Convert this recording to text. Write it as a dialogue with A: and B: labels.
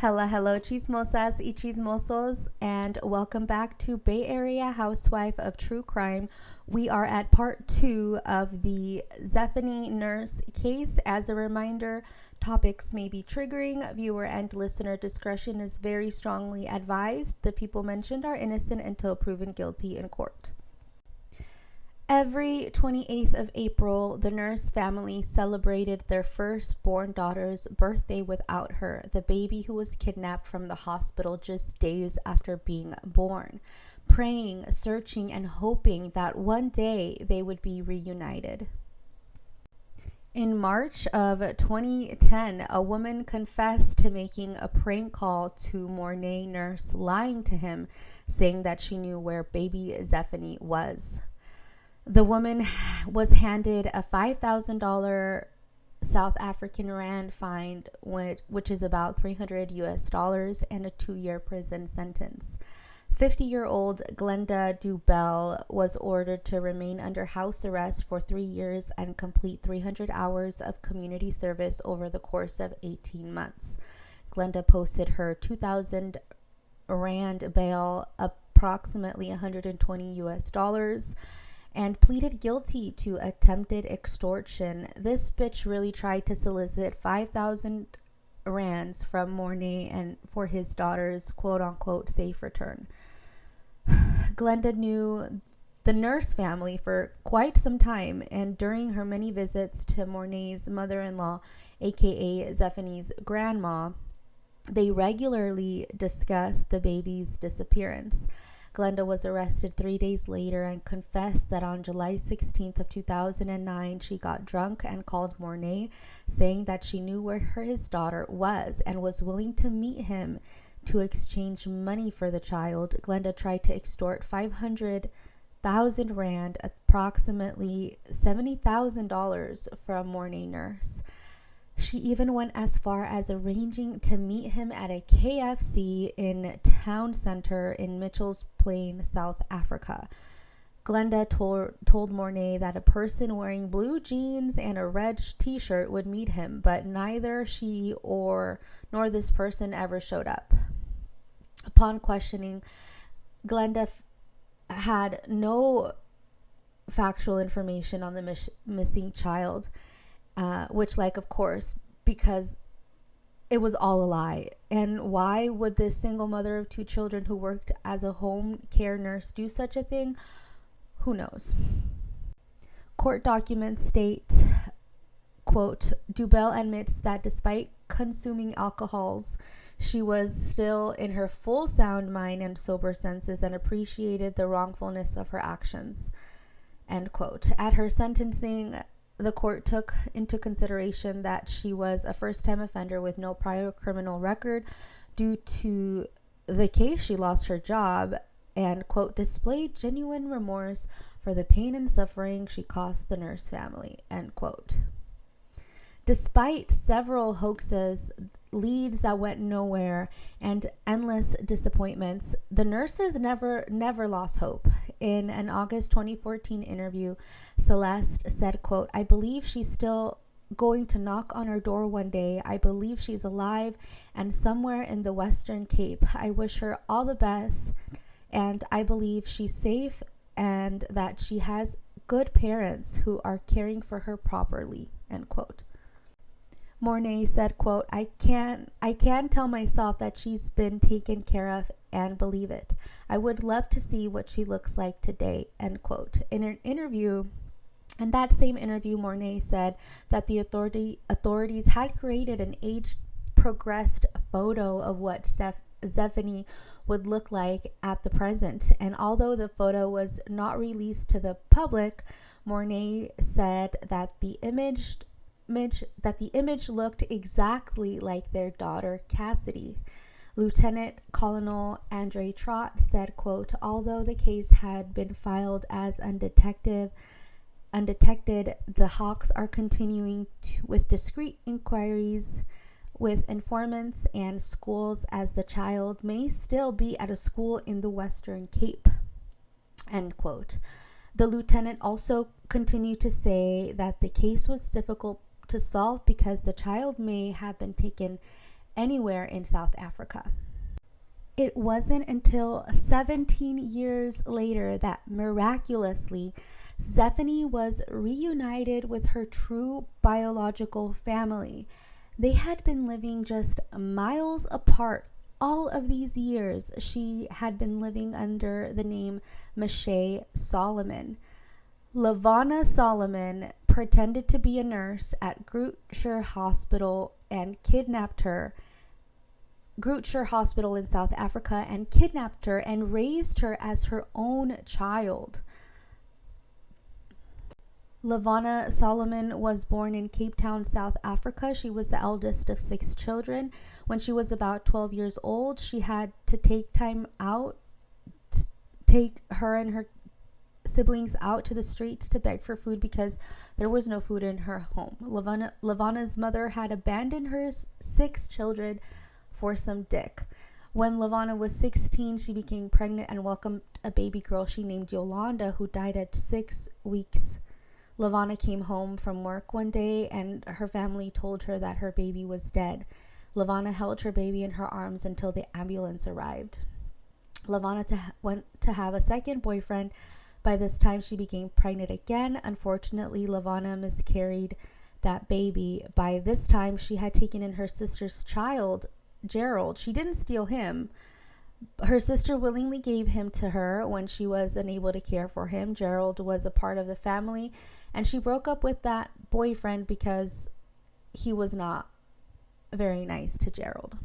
A: Hello, chismosas y chismosos, and welcome back to Bay Area Housewife of True Crime. We are at part 2 of the Zephany nurse case. As a reminder, topics may be triggering. Viewer and listener discretion is very strongly advised. The people mentioned are innocent until proven guilty in court. Every 28th of April, the nurse family celebrated their firstborn daughter's birthday without her, the baby who was kidnapped from the hospital just days after being born, praying, searching, and hoping that one day they would be reunited. In March of 2010, a woman confessed to making a prank call to Mornay nurse, lying to him, saying that she knew where baby Zephany was. The woman was handed a $5,000 South African Rand fine, which is about $300 US, and a 2-year prison sentence. 50-year-old Glenda Dubell was ordered to remain under house arrest for 3 years and complete 300 hours of community service over the course of 18 months. Glenda posted her 2,000 Rand bail, approximately $120 US, and pleaded guilty to attempted extortion. This bitch really tried to solicit 5,000 rands from Mornay and for his daughter's quote-unquote safe return. Glenda knew the nurse family for quite some time, and during her many visits to Mornay's mother-in-law, aka Zephany's grandma, they regularly discussed the baby's disappearance. Glenda was arrested 3 days later and confessed that on July 16th of 2009, she got drunk and called Mornay, saying that she knew where his daughter was and was willing to meet him to exchange money for the child. Glenda tried to extort 500,000 Rand, approximately $70,000, from Mornay nurse. She even went as far as arranging to meet him at a KFC in town center in Mitchell's Plain, South Africa. Glenda told Mornay that a person wearing blue jeans and a red t-shirt would meet him, but neither she nor this person ever showed up. Upon questioning, Glenda had no factual information on the missing child. Which, of course, because it was all a lie. And why would this single mother of 2 children who worked as a home care nurse do such a thing? Who knows? Court documents state, quote, Dubell admits that despite consuming alcohols, she was still in her full sound mind and sober senses and appreciated the wrongfulness of her actions, end quote. At her sentencing, the court took into consideration that she was a first-time offender with no prior criminal record. Due to the case, she lost her job and, quote, displayed genuine remorse for the pain and suffering she caused the nurse family, end quote. Despite several hoaxes, leads that went nowhere, and endless disappointments, the nurses never lost hope. In an August 2014 interview, Celeste said, quote, I believe she's still going to knock on our door one day. I believe she's alive and somewhere in the Western Cape. I wish her all the best, and I believe she's safe and that she has good parents who are caring for her properly, end quote. Mornay said, quote, I can tell myself that she's been taken care of and believe it. I would love to see what she looks like today, end quote. In that same interview, Mornay said that the authorities had created an age-progressed photo of what Zephany would look like at the present. And although the photo was not released to the public, Mornay said that the image looked exactly like their daughter Cassidy. Lieutenant Colonel Andre Trott said, quote, although the case had been filed as undetected, the Hawks are continuing with discreet inquiries with informants and schools, as the child may still be at a school in the Western Cape, end quote. The lieutenant also continued to say that the case was difficult to solve because the child may have been taken anywhere in South Africa. It wasn't until 17 years later that miraculously Zephany was reunited with her true biological family. They had been living just miles apart all of these years. She had been living under the name Mache Solomon. Lavana Solomon pretended to be a nurse at Groote Hospital and kidnapped her. Groote Hospital in South Africa and kidnapped her and raised her as her own child. Lavana Solomon was born in Cape Town, South Africa. She was the eldest of 6 children. When she was about 12 years old, she had to take time out, take her and her siblings out to the streets to beg for food because there was no food in her home. Lavana's mother had abandoned her 6 children for some dick. When Lavana was 16, she became pregnant and welcomed a baby girl she named Yolanda, who died at 6 weeks. Lavana came home from work one day and her family told her that her baby was dead. Lavana held her baby in her arms until the ambulance arrived. Lavana went to have a second boyfriend. By this time, she became pregnant again. Unfortunately, Lavana miscarried that baby. By this time, she had taken in her sister's child, Gerald. She didn't steal him. Her sister willingly gave him to her when she was unable to care for him. Gerald was a part of the family, and she broke up with that boyfriend because he was not very nice to Gerald.